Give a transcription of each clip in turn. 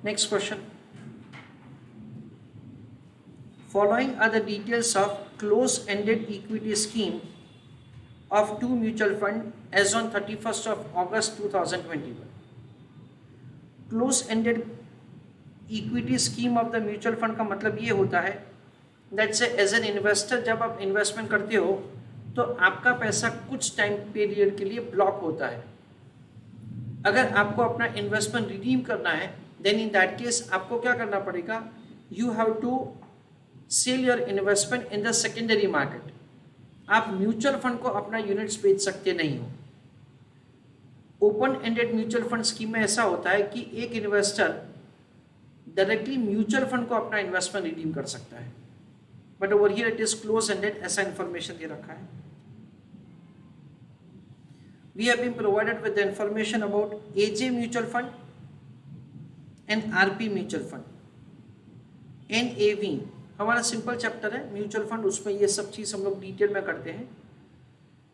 Next question. Following are the details of close-ended equity scheme of two mutual fund as on 31st of August 2021. Close-ended equity scheme of the mutual fund का मतलब ये होता है that से as an investor जब आप investment करते हो तो आपका पैसा कुछ टाइम पीरियड के लिए ब्लॉक होता है. अगर आपको अपना इन्वेस्टमेंट रिडीम करना है देन इन दैट केस आपको क्या करना पड़ेगा, you have to sell your investment in the secondary market. आप म्यूचुअल फंड को अपना यूनिट्स बेच सकते नहीं हो. Open ended mutual fund scheme में ऐसा होता है कि एक इन्वेस्टर डायरेक्टली म्यूचुअल फंड को अपना इन्वेस्टमेंट रिडीम कर सकता है, but over here it is close ended. ऐसा इंफॉर्मेशन दे रखा है. We have been provided with the information about AJ mutual fund and RP mutual fund. NAV हमारा सिंपल चैप्टर है म्यूचुअल फंड, उसमें ये सब चीज हम लोग डिटेल में करते हैं.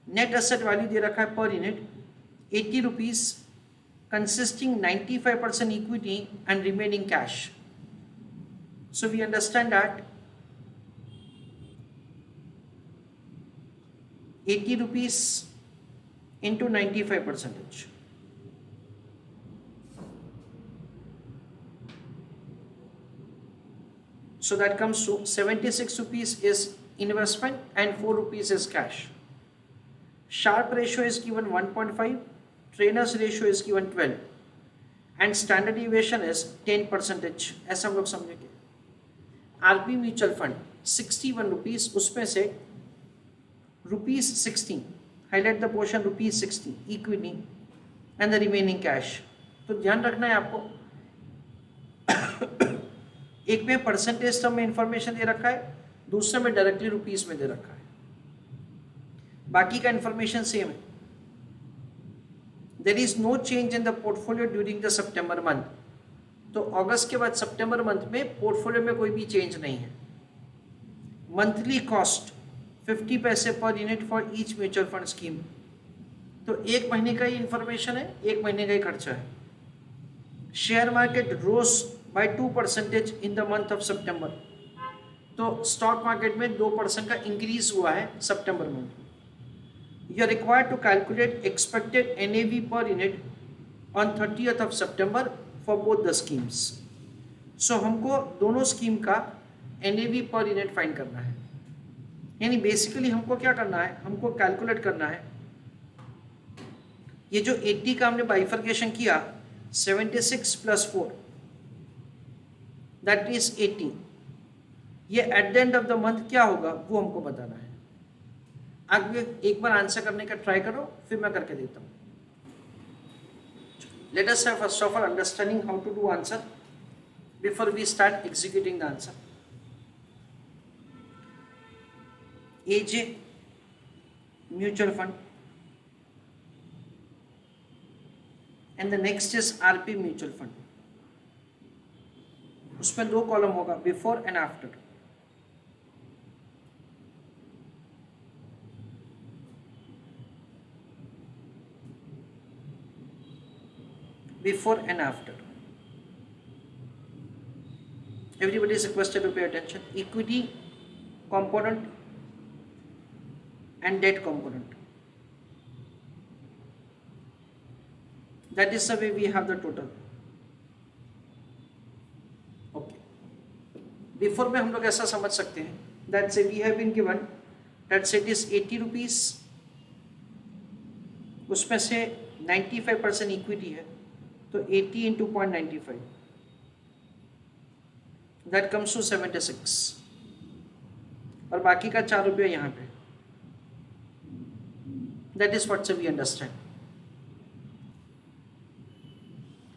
नेट एसेट वैल्यू दे रखा है per unit 80 rupees, consisting 95% equity and remaining cash. So we understand that 80 rupees into 95%. So that comes to 76 rupees is investment and 4 rupees is cash. Sharpe ratio is given 1.5. Treynor Ratio is given 12 and standard deviation is 10%. ऐसा हम लोग समझेंगे. RP mutual fund 61 rupees, उसमें से ₹60 highlight the portion ₹60 equity and the remaining cash. तो ध्यान रखना है आपको एक में परसेंटेज टर्म में इंफॉर्मेशन दे रखा है, दूसरे में डायरेक्टली रुपीज में दे रखा है. बाकी का इंफॉर्मेशन सेम है. There is no change in the portfolio during the September month. तो अगस्त के बाद सितंबर मंथ में पोर्टफोलियो में कोई भी चेंज नहीं है. मंथली कॉस्ट 50 पैसे per unit for each mutual fund scheme. तो एक महीने का ही इंफॉर्मेशन है, एक महीने का ही खर्चा है. Share market rose by 2% in the month of सितंबर. तो स्टॉक मार्केट में 2% का इंक्रीज हुआ है सितंबर month. You are required to calculate expected NAV per unit on 30th of September for both the schemes. So हमको दोनों स्कीम का NAV per unit फाइंड करना है. यानी बेसिकली हमको क्या करना है, हमको कैलकुलेट करना है ये जो 80 का हमने बाइफर्केशन किया 76 प्लस 4 दैट इज 80. ये at the end of the month क्या होगा वो हमको बताना है. आगे एक बार आंसर करने का ट्राई करो, फिर मैं करके देता हूं. Let us have first of all understanding how to do answer before we start executing the answer. AJ mutual fund and the next is RP mutual fund. उसमें 2 कॉलम होगा, before and after. Before and after. Everybody is requested to pay attention. Equity component and debt component. That is the way we have the total. Okay. Before में हम लोग ऐसा समझ सकते हैं. That say we have been given. That say it is 80 rupees. उसमें से 95% equity है. तो 80 into 0.95 that comes to 76 और बाकी का 4 रुपया यहाँ पे. that is what we understand.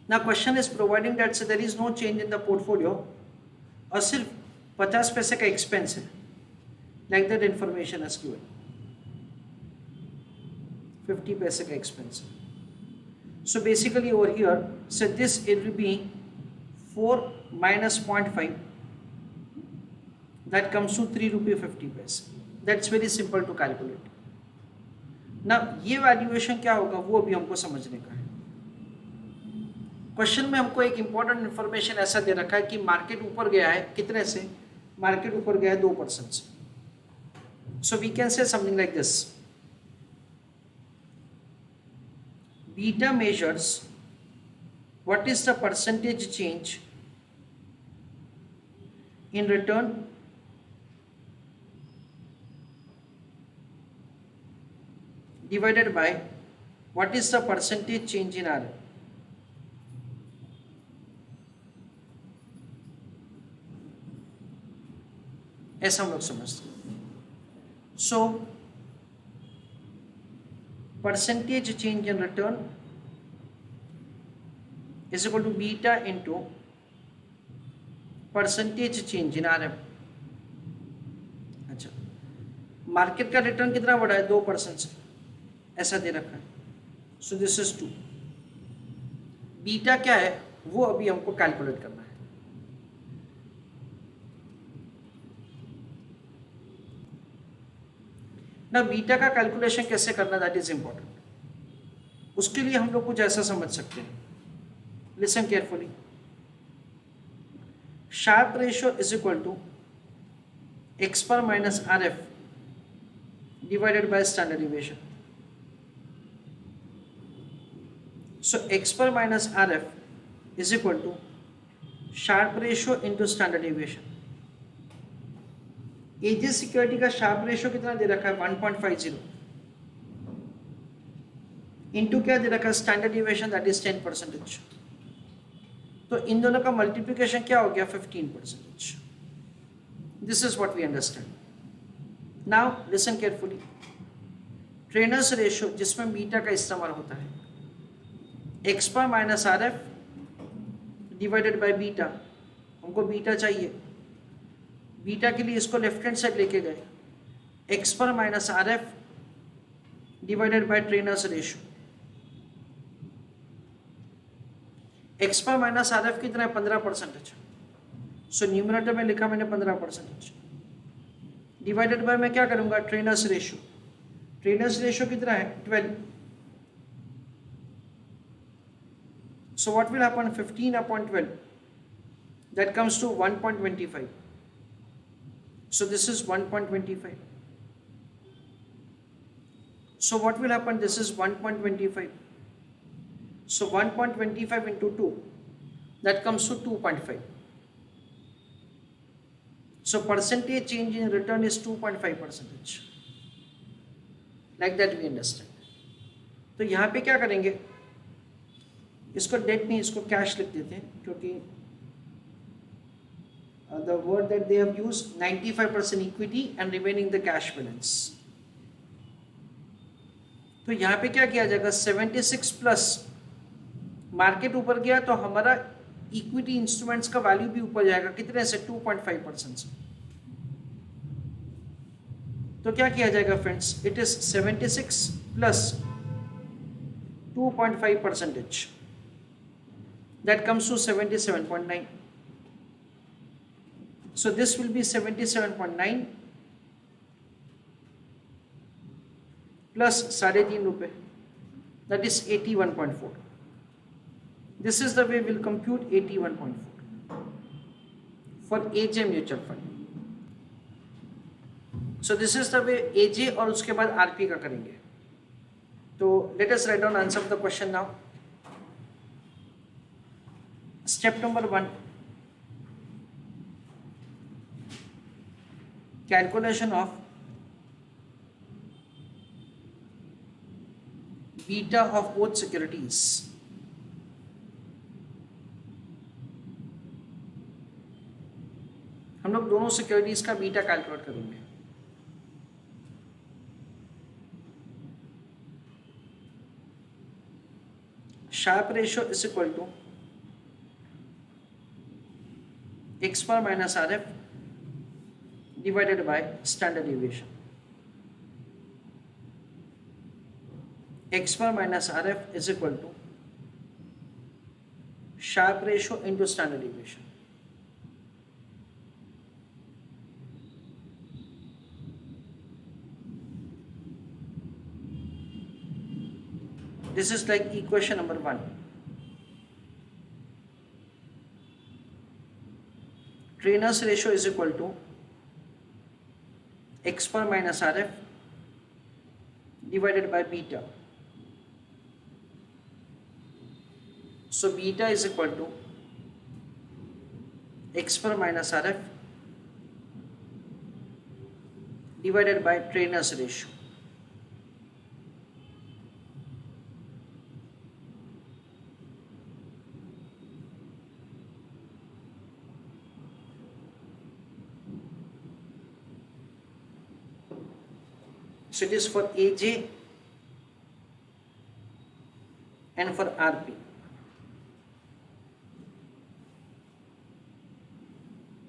Now question is providing that so there is no change in the portfolio और सिर्फ 50 पैसे का एक्सपेंस है. like that information is given. 50 पैसे का एक्सपेंस है. So basically over here, so this it will be 4 minus 0.5. That comes to 3 rupee 50 paise. That's very simple to calculate. Now ये valuation क्या होगा वो अभी हमको समझने का है. क्वेश्चन में हमको एक इंपॉर्टेंट इंफॉर्मेशन ऐसा दे रखा है कि मार्केट ऊपर गया है, कितने से? मार्केट ऊपर गया है 2% से. So we can say something like this: beta measures what is the percentage change in return divided by what is the percentage change in RM. ऐसा हम लोग समझते हैं. So percentage change in return is equal to beta into percentage change in RM. अच्छा, market का return कितना बढ़ा है? 2% से, ऐसा दे रखा है. So this is 2. बीटा क्या है वो अभी हमको कैलकुलेट करना है. ना बीटा का कैलकुलेशन कैसे करना, दैट इज इंपॉर्टेंट. उसके लिए हम लोग कुछ ऐसा समझ सकते हैं. Listen carefully. Sharpe ratio is equal to X पर minus R F divided by standard deviation. So X पर minus R F is equal to Sharpe ratio into standard deviation. AG security का शार्प रेशियो कितना दे रखा है? 1.50. Into क्या दे रखा है? Standard deviation, that is 10%. तो इन दोनों का मल्टीप्लिकेशन क्या हो गया? 15%. This is what we understand. Now listen carefully. Treynor's ratio जिसमें बीटा का इस्तेमाल होता है, एक्स पर minus R F divided by beta. हमको बीटा चाहिए. बीटा के लिए इसको लेफ्ट हैंड साइड लेके गए. एक्स पर minus R F divided bye trainers ratio. X पर माइनस आर एफ कितना है? 15%. सो न्यूमरेटर में लिखा मैंने 15%. डिवाइडेड बाय मैं क्या करूंगा? Trainers ratio. ट्रेनर्स रेशियो कितना है? 12. So what will happen? 15 upon 12, that comes to 1.25. So this is 1.25. So what will happen? This is 1.25. So 1.25 into 2, that comes to 2.5. So percentage change in return is 2.5%. Like that we understand. तो यहाँ पे क्या करेंगे? इसको date नहीं, इसको cash लिख देते हैं, क्योंकि the word that they have used 95% equity and remaining the cash balance. तो यहाँ पे क्या किया जाएगा? 76 प्लस मार्केट ऊपर गया तो हमारा इक्विटी इंस्ट्रूमेंट्स का वैल्यू भी ऊपर जाएगा. कितने से? 2.5% से. तो क्या किया जाएगा friends? It is 76 plus 2.5%. That comes to 77.9. So this will be 77.9 plus 3.5 रुपए, that is 81.4. This is the way we'll compute 81.4 for AJ mutual fund. So this is the way AJ और उसके बाद RP का करेंगे. तो let us write down answer of the question now. Step number 1, calculation of beta of both securities. हम लोग दोनों securities का बीटा कैलकुलेट करेंगे. Sharpe ratio is equal to X पर minus R F divided by standard deviation. X पर minus R F is equal to Sharpe ratio into standard deviation. This is like equation number 1. Treynor's ratio is equal to x bar minus RF divided by beta. So beta is equal to x bar minus RF divided by Treynor's ratio. So it is for AJ and for RP.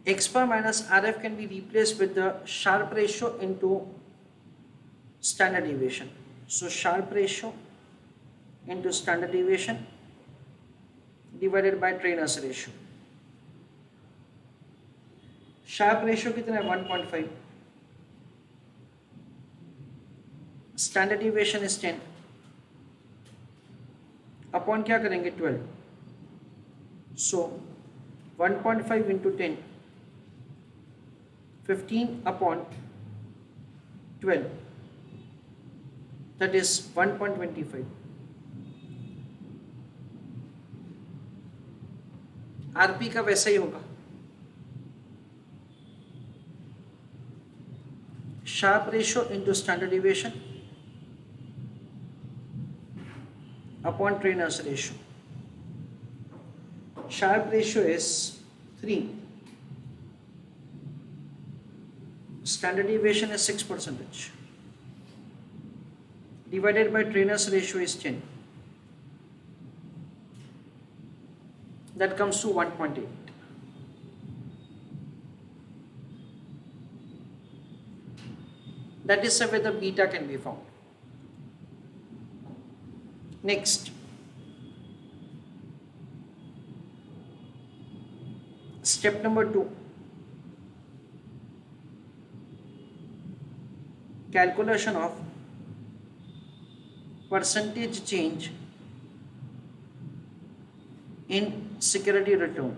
X bar minus RF can be replaced with the Sharpe ratio into standard deviation. So Sharpe ratio into standard deviation divided by Treynor's ratio. Sharpe ratio कितना है 1.5, standard deviation is 10, upon क्या करेंगे 12. So 1.5 into 10, 15 upon 12, that is 1.25. RP का वैसा ही होगा, Sharpe ratio into standard deviation upon Treynor's ratio. Sharpe ratio is 3, standard deviation is 6%, divided by Treynor's ratio is 10. That comes to 1.8. That is where the beta can be found. Next, step number 2, calculation of percentage change in security return.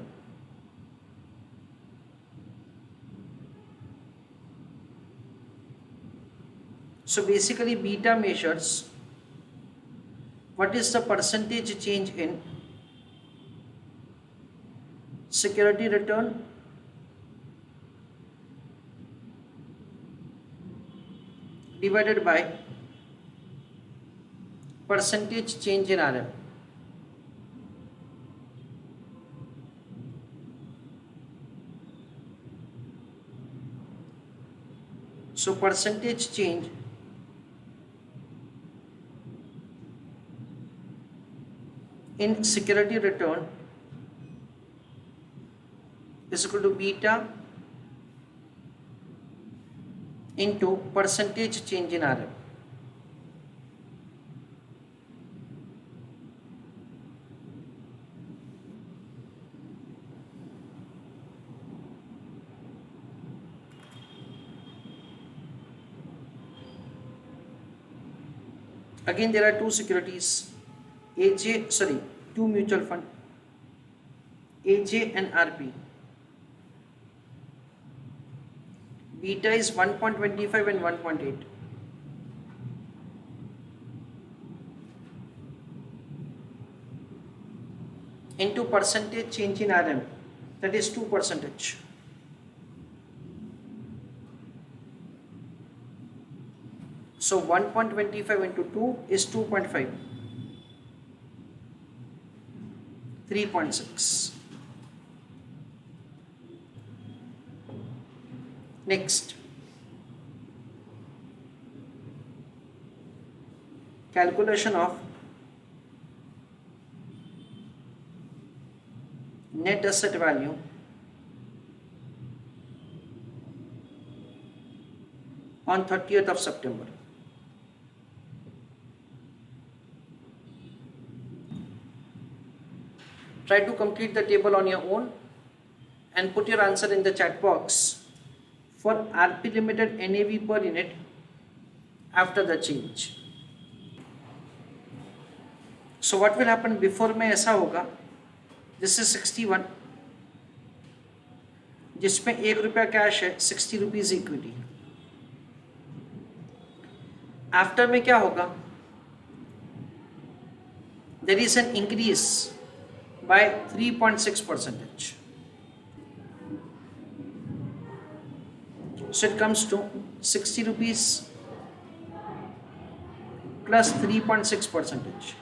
So basically beta measures what is the percentage change in security return divided by percentage change in RM. So percentage change in security return is equal to beta into percentage change in RM. Again, there are two securities, two mutual fund, AJ and RP. Beta is 1.25 and 1.8. Into percentage change in RM, that is 2%. So 1.25 into 2 is 2.5. 3.6. Next, calculation of net asset value on 30th of September. Try to complete the table on your own and put your answer in the chat box for RP Limited NAV per unit after the change. So what will happen before में ऐसा होगा, this is 61, जिसमें 1 रुपया cash है, 60 rupees equity. After में क्या होगा, there is an increase by 3.6%, so it comes to 60 rupees plus 3.6%.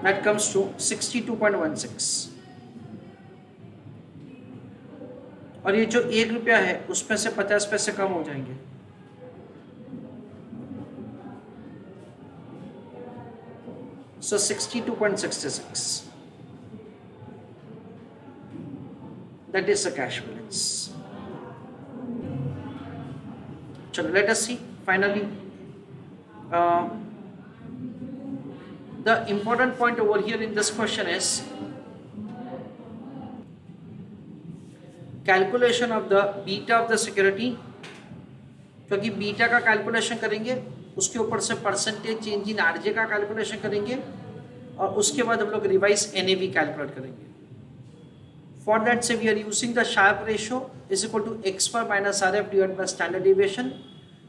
That comes to 62.16। और ये जो 1 रुपया है उसमें से 50 पैसे कम हो जाएंगे, so 62.66, that is the cash balance। चलो let us see finally the important point over here in this question is calculation of the beta of the security, क्योंकि बीटा का कैलकुलेशन करेंगे उसके ऊपर से परसेंटेज चेंज इन आरजे का calculation करेंगे और उसके बाद हम लोग रिवाइज एनएवी कैलकुलेट करेंगे। फॉर दैट से we are using the Sharpe ratio is equal to X पर minus R F divide by standard deviation.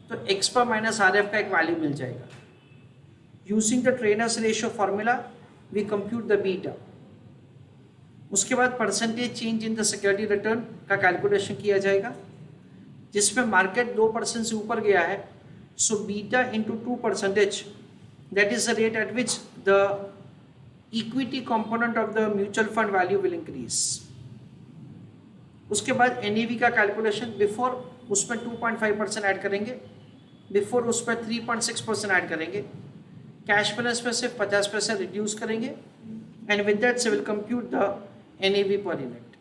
तो एक्स पर माइनस आर एफ का एक वैल्यू मिल जाएगा। Using the trainers ratio formula we compute the beta. उसके बाद percentage change in the security return का कैलकुलेशन किया जाएगा, जिसमें मार्केट 2% से ऊपर गया है, so beta into 2%, that is the rate at which the equity component of the mutual fund value will increase. उसके बाद एनईवी का कैलकुलेशन, बिफोर उसमें 2.5% ऐड करेंगे, बिफोर उसमें 3.6% ऐड करेंगे, कैश बैलेंस में सिर्फ 50 पैसे रिड्यूस करेंगे, एंड विद दैट से will compute the NAV per unit।